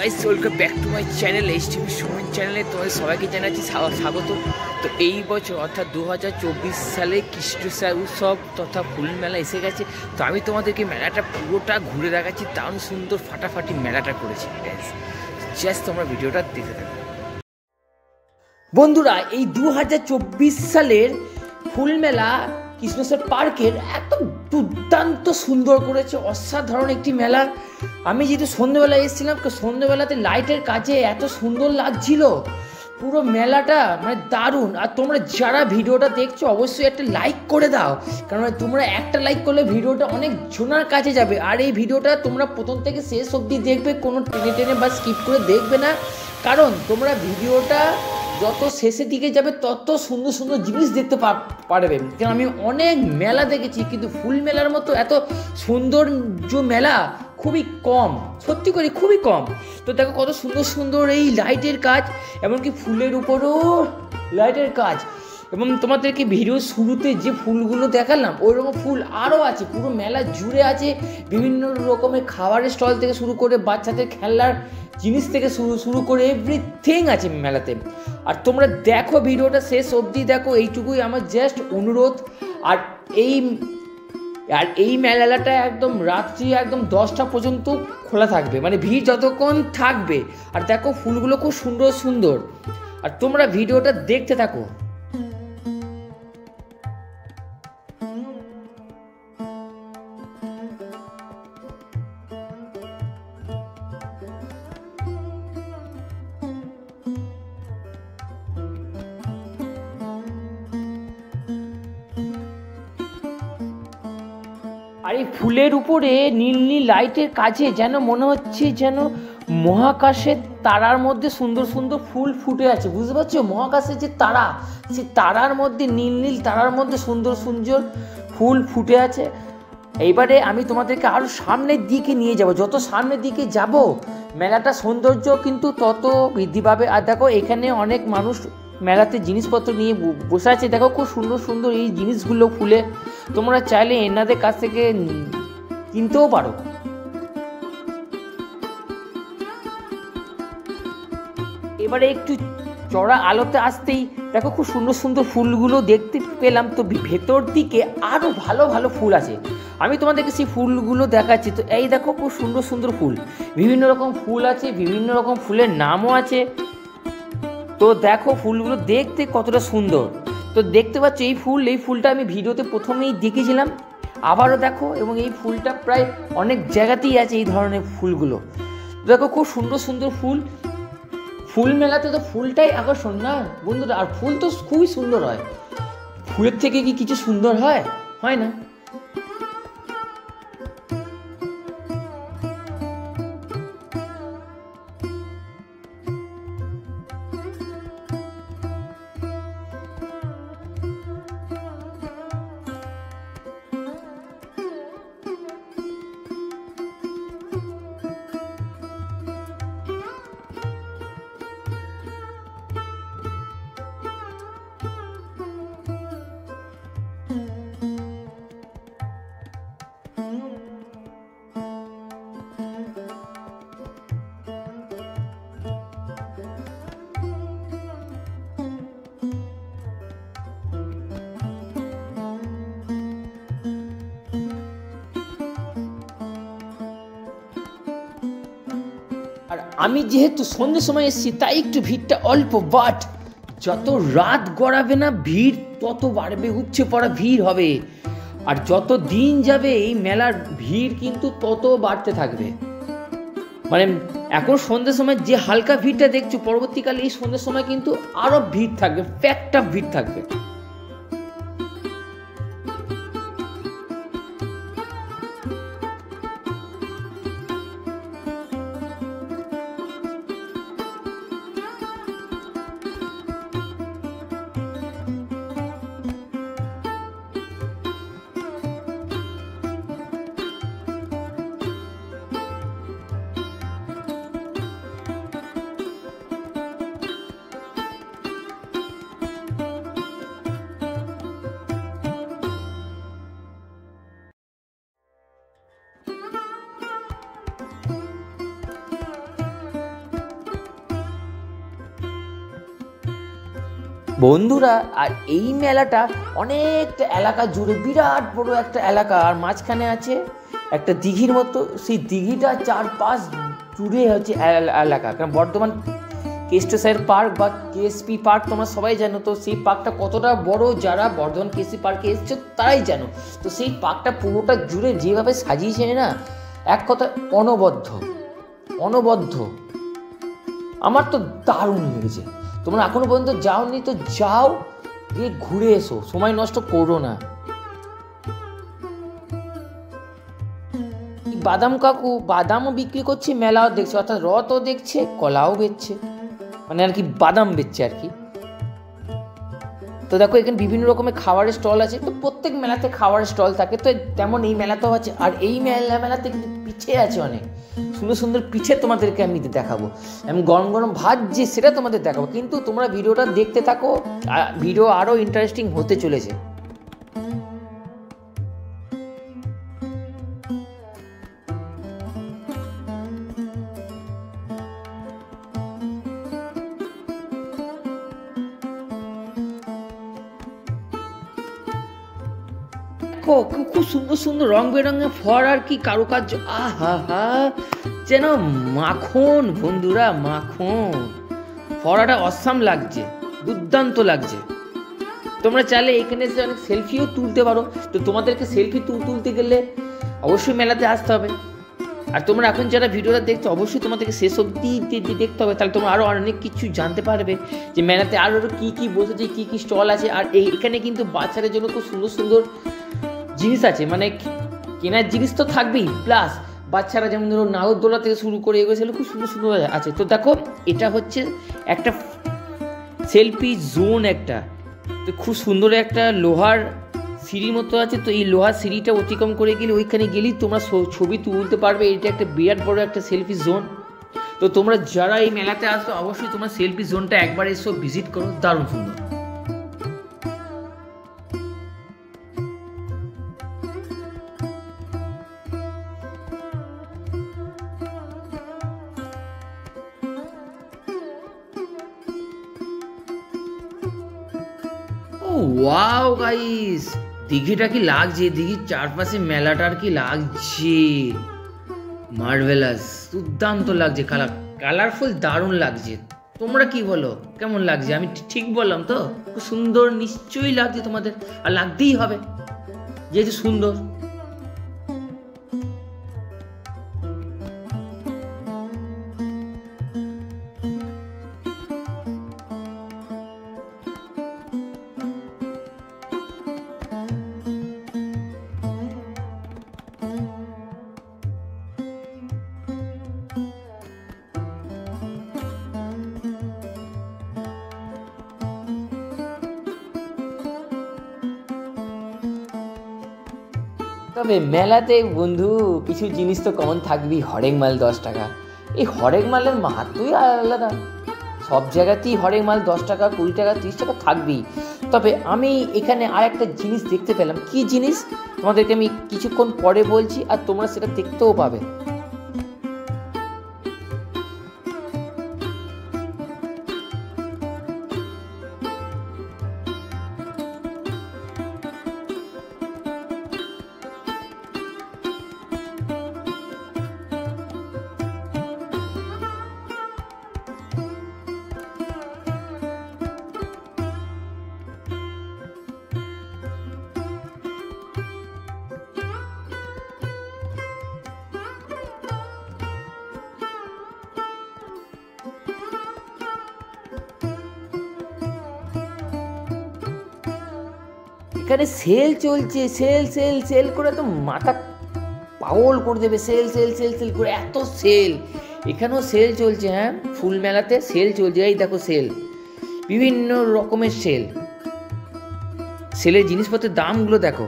Guys, welcome back to my channel HTV Suman চ্যানেলে তোমাদের সবাইকে জানাচ্ছি স্বাগত। তো এই বছর অর্থাৎ 2024 সালে কৃষ্ণ উৎসব তথা ফুল মেলা এসে গেছে। তো আমি তোমাদেরকে মেলাটা পুরোটা ঘুরে দেখাচ্ছি, দারুণ সুন্দর ফাটাফাটি মেলাটা করেছি গাইস। জাস্ট তোমরা ভিডিওটা দেখতে থাকো। বন্ধুরা, এই 2024 সালের ফুল মেলা কৃষ্ণেশ্বর পার্কের একদম দুর্দান্ত সুন্দর করেছে, অসাধারণ একটি মেলা। আমি যেহেতু সন্ধ্যেবেলা এসেছিলাম, সন্ধ্যেবেলাতে লাইটের কাজে এত সুন্দর লাগছিল পুরো মেলাটা, মানে দারুণ। আর তোমরা যারা ভিডিওটা দেখছো অবশ্যই একটা লাইক করে দাও, কারণ তোমরা একটা লাইক করলে ভিডিওটা অনেক জনের কাছে যাবে। আর এই ভিডিওটা তোমরা প্রথম থেকে শেষ অবধি দেখবে, কোনো টেনে টেনে বা স্কিপ করে দেখবে না, কারণ তোমরা ভিডিওটা যত শেষের দিকে যাবে তত সুন্দর সুন্দর জিনিস দেখতে পারবে। কারণ আমি অনেক মেলা দেখেছি, কিন্তু ফুল মেলার মতো এত সৌন্দর্য মেলা খুবই কম, সত্যি করে খুবই কম। তো দেখো কত সুন্দর সুন্দর এই লাইটের কাজ, এমনকি ফুলের উপরও লাইটের কাজ। এবং তোমাদেরকে ভিডিও শুরুতে যে ফুলগুলো দেখালাম ওই রকম ফুল আরও আছে, পুরো মেলা জুড়ে আছে। বিভিন্ন রকমের খাবারের স্টল থেকে শুরু করে বাচ্চাদের খেলনার জিনিস থেকে শুরু করে এভরিথিং আছে মেলাতে। আর তোমরা দেখো ভিডিওটা শেষ অবধি দেখো, এইটুকুই আমার জাস্ট অনুরোধ। আর এই মেলাটা একদম রাত্রি একদম 10টা পর্যন্ত খোলা থাকবে, মানে ভিড় যতক্ষণ থাকবে। আর দেখো ফুলগুলো খুব সুন্দর সুন্দর, আর তোমরা ভিডিওটা দেখতে থাকো। আর এই ফুলের উপরে নীল নীল লাইটের কাজে যেন মনে হচ্ছে যেন মহাকাশের তারার মধ্যে সুন্দর সুন্দর ফুল ফুটে আছে, বুঝতে পারছো? মহাকাশের যে তারা, সেই তারার মধ্যে নীল নীল তারার মধ্যে সুন্দর সুন্দর ফুল ফুটে আছে। এইবারে আমি তোমাদেরকে আরও সামনের দিকে নিয়ে যাব, যত সামনের দিকে যাব মেলাটা সৌন্দর্য কিন্তু তত বৃদ্ধি পাবে। আর দেখো এখানে অনেক মানুষ মেলাতে জিনিসপত্র নিয়ে বসে আছে, দেখো খুব সুন্দর সুন্দর এই জিনিসগুলো ফুলে, তোমরা চাইলে এনাদের কাছ থেকে কিনতেও পারো। এবারে একটু চড়া আলোতে আসতেই দেখো খুব সুন্দর সুন্দর ফুলগুলো দেখতে পেলাম। তো ভেতর দিকে আরও ভালো ভালো ফুল আছে, আমি তোমাদেরকে সেই ফুলগুলো দেখাচ্ছি। তো এই দেখো খুব সুন্দর সুন্দর ফুল, বিভিন্ন রকম ফুল আছে, বিভিন্ন রকম ফুলের নামও আছে। তো দেখো ফুলগুলো দেখতে কতটা সুন্দর। তো দেখতে পাচ্ছ এই ফুলটা আমি ভিডিওতে প্রথমেই দেখেছিলাম, আবারও দেখো। এবং এই ফুলটা প্রায় অনেক জায়গাতেই আছে এই ধরনের ফুলগুলো। দেখো খুব সুন্দর সুন্দর ফুল মেলাতে তো ফুলটাই আকর্ষণ না বন্ধুরা। আর ফুল তো খুবই সুন্দর হয়, ফুলের থেকে কি কিছু সুন্দর হয় না? আর আমি যেহেতু সন্ধ্যের সময় এসেছি তাই একটু ভিড়টা অল্প, বাট যত রাত গড়াবে না ভিড় তত বাড়বে, উপচে পড়া ভিড় হবে। আর যত দিন যাবে এই মেলার ভিড় কিন্তু তত বাড়তে থাকবে। মানে এখন সন্ধ্যের সময় যে হালকা ভিড়টা দেখছো, পরবর্তীকালে এই সন্ধ্যের সময় কিন্তু আরো ভিড় থাকবে, প্যাকটা ভিড় থাকবে। বন্ধুরা, আর এই মেলাটা অনেকটা এলাকা জুড়ে, বিরাট বড় একটা এলাকা, আর মাঝখানে আছে একটা দিঘির মতো। সেই দিঘিটা চারপাশ জুড়ে হচ্ছে এলাকা। কারণ বর্ধমান কেষ্টসাহের পার্ক বা কেএসপি পার্ক তোমরা সবাই জানো, তো সেই পার্কটা কতটা বড় যারা বর্ধমান কেএসপি পার্কে এসছো তারাই জানো। তো সেই পার্কটা পুরোটা জুড়ে যেভাবে সাজিয়েছে না, এক কথা অনবদ্য অনবদ্য। আমার তো দারুণ লেগেছে। তোমরা এখনো পর্যন্ত যাওনি তো যাও, গিয়ে ঘুরে এসো, সময় নষ্ট করো না। বাদাম কাকু বাদামও বিক্রি করছে, মেলাও দেখছে, অর্থাৎ রথও দেখছে, কলাও বেচছে, মানে আর কি বাদাম বেচছে আর কি। তো দেখো এখানে বিভিন্ন রকমের খাবারের স্টল আছে। তো প্রত্যেক মেলাতে খাবারের স্টল থাকে, তো তেমন এই মেলাতেও আছে। আর এই মেলাতে কিন্তু পিঠে আছে অনেক সুন্দর সুন্দর পিঠে, তোমাদেরকে আমি দেখাবো। আমি গরম গরম ভাত যে সেটা তোমাদের দেখাবো, কিন্তু তোমরা ভিডিওটা দেখতে থাকো, ভিডিও আরও ইন্টারেস্টিং হতে চলেছে। খুব সুন্দর সুন্দর রং বেরঙের ফোয়ারার কি কারুকার্য, আহা হা, যেন মাখন বন্ধুরা, মাখন। ফোয়ারাটা অসাম লাগছে, দুর্দান্ত লাগছে। তোমরা চাইলে এখানে এসে অনেক সেলফিও তুলতে পারো। তো তোমাদেরকে সেলফি তুলতে গেলে অবশ্যই মেলাতে আসতে হবে। আর তোমরা এখন যারা ভিডিওটা দেখছো অবশ্যই তোমাদেরকে শেষ অবধি দেখতে হবে, তাহলে তোমরা আরও অনেক কিছু জানতে পারবে যে মেলাতে আরও কী কী বসেছে, কী কী স্টল আছে। আর এখানে কিন্তু বাচ্চাদের জন্য খুব সুন্দর সুন্দর জিনিস আছে, মানে কেনার জিনিস তো থাকবেই, প্লাস বাচ্চারা যেমন ধরো নাগরদোলা থেকে শুরু করে এগুলো সেগুলো খুব সুন্দর সুন্দর আছে। তো দেখো এটা হচ্ছে একটা সেলফি জোন একটা, তো খুব সুন্দর একটা লোহার সিঁড়ির মতো আছে। তো এই লোহার সিঁড়িটা অতিক্রম করে গেলে ওইখানে গেলেই তোমরা ছবি তুলতে পারবে। এটা একটা বিরাট বড় একটা সেলফি জোন। তো তোমরা যারা এই মেলাতে আসো অবশ্যই তোমরা সেলফি জোনটা একবার এসো, ভিজিট করো, দারুণ সুন্দর। ওয়াও গাইস, দিঘিটা কি লাগছে, দিঘির চারপাশে মেলাটার কি লাগছে, মার্ভেলাস, দুর্দান্ত লাগছে, কালারফুল, দারুণ লাগছে। তোমরা কি বলো, কেমন লাগছে? আমি ঠিক বললাম তো? খুব সুন্দর নিশ্চয়ই লাগছে তোমাদের, আর লাগতেই হবে যেহেতু সুন্দর। তবে মেলাতে বন্ধু কিছু জিনিস তো কমন থাকবেই। হরেক মাল 10 টাকা, এই হরেক মালের মাহাত্মই আলাদা। সব জায়গাতেই হরেক মাল 10 টাকা, 20 টাকা, 30 টাকা থাকবেই। তবে আমি এখানে আর একটা জিনিস দেখতে পেলাম। কি জিনিস তোমাদেরকে আমি কিছুক্ষণ পরে বলছি, আর তোমরা সেটা দেখতেও পাবে। এখানে সেল চলছে, সেল সেল সেল করে তো মাথা পাগল করে দেবে। সেল সেল সেল সেল করে এত সেল, এখানেও সেল চলছে। হ্যাঁ, ফুল মেলাতে সেল চলছে। এই দেখো সেল, বিভিন্ন রকমের সেল। সেলের জিনিসপত্রের দামগুলো দেখো,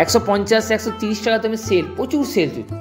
150, 130 টাকা দামে সেল, প্রচুর সেল চলছে।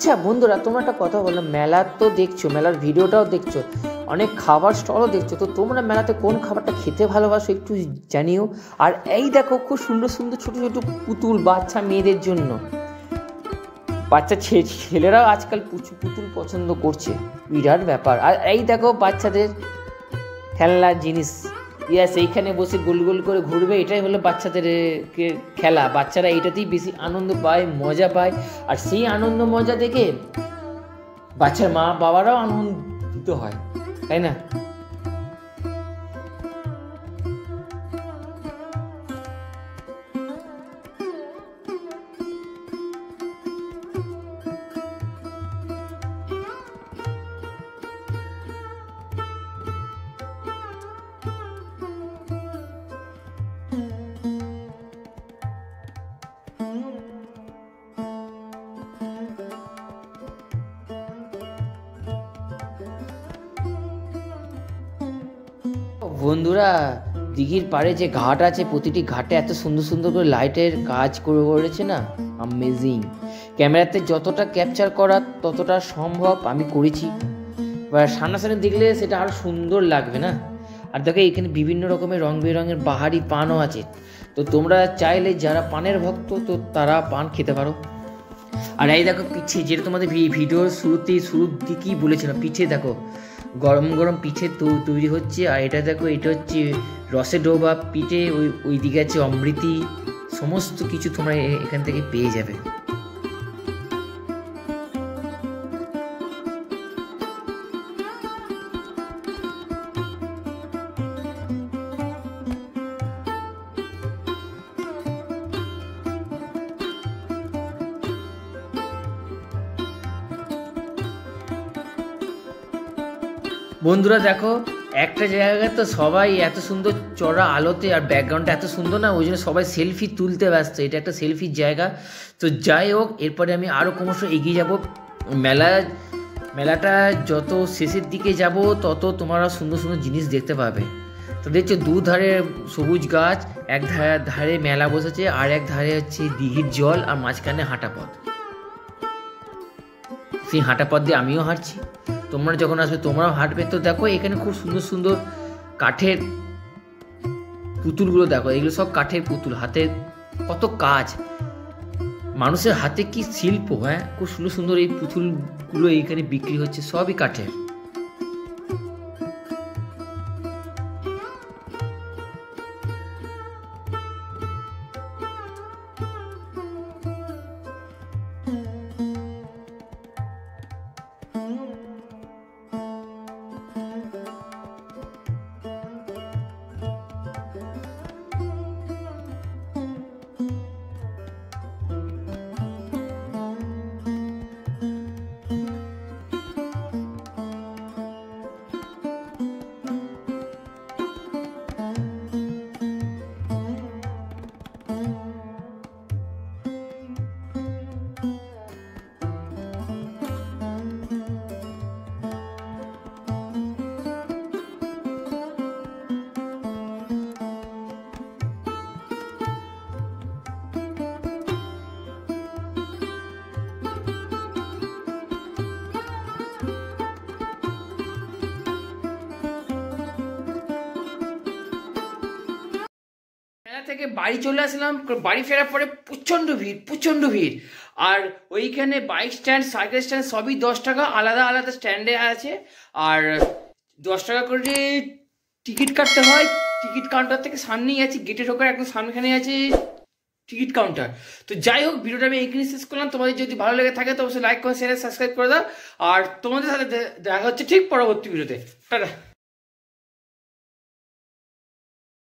আচ্ছা বন্ধুরা, তোমরা একটা কথা বললাম, মেলা তো দেখছো, মেলার ভিডিওটাও দেখছো, অনেক খাবার স্টলও দেখছো, তো তোমরা মেলাতে কোন খাবারটা খেতে ভালোবাসো একটু জানিও। আর এই দেখো খুব সুন্দর সুন্দর ছোটো ছোটো পুতুল বাচ্চা মেয়েদের জন্য, বাচ্চা ছেলেরাও আজকাল পুতুল পছন্দ করছে, বিরাট ব্যাপার। আর এই দেখো বাচ্চাদের খেলনার জিনিস, ইয়াস এইখানে বসে গোল গোল করে ঘুরবে, এটাই হলো বাচ্চাদের খেলা। বাচ্চারা এইটাতেই বেশি আনন্দ পায়, মজা পায়, আর সেই আনন্দ মজা দেখে বাচ্চার মা বাবারাও আনন্দিত হয়, তাই না? বন্ধুরা, দিঘির পাড়ে যে ঘাট আছে, প্রতিটি ঘাটে এত সুন্দর সুন্দর করে লাইটের কাজ করেছে না, অ্যামেজিং। ক্যামেরাতে যতটা ক্যাপচার করা ততটা সম্ভব আমি করেছি, এবার সামনাসামনি দেখলে সেটা আরও সুন্দর লাগবে না। আর দেখো এখানে বিভিন্ন রকমের রং বেরঙের বাহারি পানও আছে, তো তোমরা চাইলে যারা পানের ভক্ত তো তারা পান খেতে পারো। আর এই দেখো পিঠে, যেটা তোমাদের ভিডিওর শুরুর দিকেই বলেছিলাম, পিঠে দেখো গরম গরম পিঠে তৈরি হচ্ছে। আর এটা দেখো, এটা হচ্ছে রসে ডোবা পিঠে, ওই দিকে আছে অমৃতি, সমস্ত কিছু তোমরা এখান থেকে পেয়ে যাবে। বন্ধুরা দেখো, একটা জায়গায় তো সবাই এত সুন্দর চড়া আলোতে আর ব্যাকগ্রাউন্ডটা এত সুন্দর না, ওই জন্য সবাই সেলফি তুলতে ব্যস্ত, এটা একটা সেলফির জায়গা। তো যাই হোক, এরপরে আমি আরও ক্রমশ এগিয়ে যাব। মেলাটা যত শেষের দিকে যাব তত তোমরা সুন্দর সুন্দর জিনিস দেখতে পাবে। তো দেখছো দুধারে সবুজ গাছ, এক ধারে মেলা বসেছে, আর এক ধারে হচ্ছে দিঘির জল, আর মাঝখানে হাঁটা পথ। সেই হাঁটা পথ দিয়ে আমিও হাঁটছি, তোমরা যখন আসবে তোমরাও হাঁটবে। তো দেখো এখানে খুব সুন্দর সুন্দর কাঠের পুতুলগুলো দেখো, এগুলো সব কাঠের পুতুল, হাতে কত কাজ, মানুষের হাতে কি শিল্প। হ্যাঁ, খুব সুন্দর সুন্দর এই পুতুলগুলো এইখানে বিক্রি হচ্ছে, সবই কাঠের। থেকে বাড়ি চলে আসলাম, বাড়ি ফেরার পরে প্রচণ্ড ভিড়। আর ওইখানে বাইক স্ট্যান্ড, সাইকেল স্ট্যান্ড সবই 10 টাকা, আলাদা আলাদা স্ট্যান্ডে আছে। আর 10 টাকা করে টিকিট কাটতে হয়। টিকিট কাউন্টার থেকে সামনেই আছে, গেটে ঢোকার একদম সামনেখানে আছে টিকিট কাউন্টার। তো যাই হোক, ভিডিওটা আমি এইখানে শেষ করলাম। তোমাদের যদি ভালো লেগে থাকে তো অবশ্যই লাইক করে শেয়ার সাবস্ক্রাইব করে দাও। আর তোমাদের সাথে দেখা হচ্ছে ঠিক পরবর্তী ভিডিওতে। টাটা।